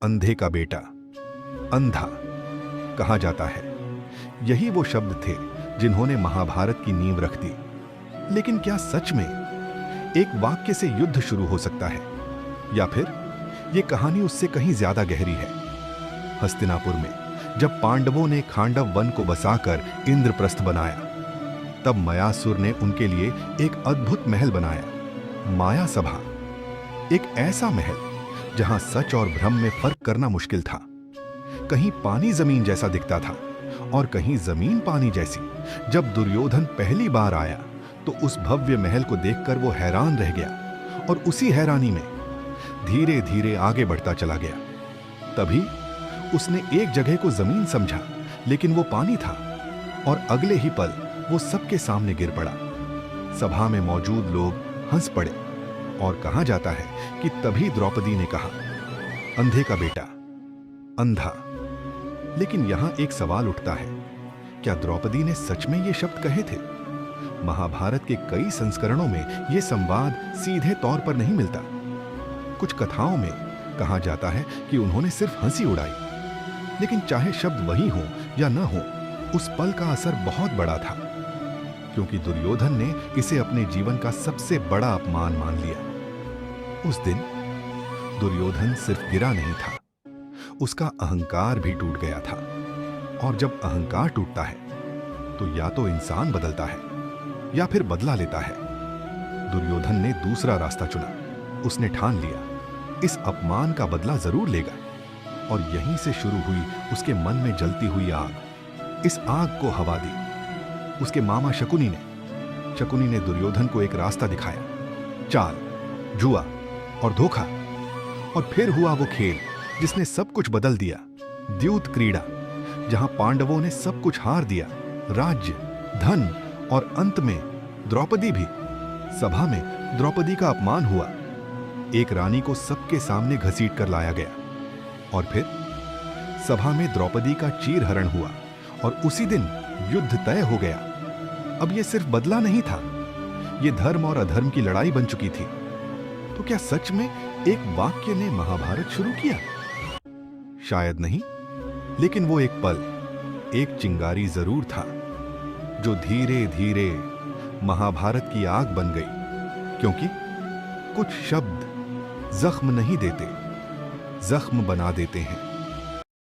अंधे का बेटा, अंधा कहा जाता है। यही वो शब्द थे जिन्होंने महाभारत की नींव रख दी। लेकिन क्या सच में एक वाक्य से युद्ध शुरू हो सकता है, या फिर यह कहानी उससे कहीं ज्यादा गहरी है? हस्तिनापुर में जब पांडवों ने खांडव वन को बसाकर इंद्रप्रस्थ बनाया, तब मयासुर ने उनके लिए एक अद्भुत महल बनाया, माया सभा। एक ऐसा महल जहां सच और भ्रम में फर्क करना मुश्किल था। कहीं पानी जमीन जैसा दिखता था और कहीं जमीन पानी जैसी। जब दुर्योधन पहली बार आया तो उस भव्य महल को देखकर वो हैरान रह गया और उसी हैरानी में धीरे धीरे आगे बढ़ता चला गया। तभी उसने एक जगह को जमीन समझा, लेकिन वो पानी था, और अगले ही पल वो सबके सामने गिर पड़ा। सभा में मौजूद लोग हंस पड़े और कहा जाता है कि तभी द्रौपदी ने कहा, अंधे का बेटा, अंधा। लेकिन यहां एक सवाल उठता है, क्या द्रौपदी ने सच में ये शब्द कहे थे? महाभारत के कई संस्करणों में यह संवाद सीधे तौर पर नहीं मिलता। कुछ कथाओं में कहा जाता है कि उन्होंने सिर्फ हंसी उड़ाई। लेकिन चाहे शब्द वही हो या न हो, उस पल का असर बहुत बड़ा था, क्योंकि दुर्योधन ने इसे अपने जीवन का सबसे बड़ा अपमान मान लिया। उस दिन दुर्योधन सिर्फ गिरा नहीं था, उसका अहंकार भी टूट गया था। और जब अहंकार टूटता है तो या तो इंसान बदलता है या फिर बदला लेता है। दुर्योधन ने दूसरा रास्ता चुना। उसने ठान लिया, इस अपमान का बदला जरूर लेगा। और यहीं से शुरू हुई उसके मन में जलती हुई आग। इस आग को हवा दी उसके मामा शकुनी ने दुर्योधन को एक रास्ता दिखाया, चाल, जुआ और धोखा। और फिर हुआ वो खेल जिसने सब कुछ बदल दिया, द्यूत क्रीड़ा, जहां पांडवों ने सब कुछ हार दिया, राज्य, धन और अंत में द्रौपदी भी। सभा में द्रौपदी का अपमान हुआ, एक रानी को सबके सामने घसीट कर लाया गया। और फिर सभा में द्रौपदी का चीरहरण हुआ और उसी दिन युद्ध तय हो गया। अब यह सिर्फ बदला नहीं था, यह धर्म और अधर्म की लड़ाई बन चुकी थी। तो क्या सच में एक वाक्य ने महाभारत शुरू किया? शायद नहीं, लेकिन वो एक पल, एक चिंगारी जरूर था, जो धीरे धीरे महाभारत की आग बन गई। क्योंकि कुछ शब्द जख्म नहीं देते, जख्म बना देते हैं।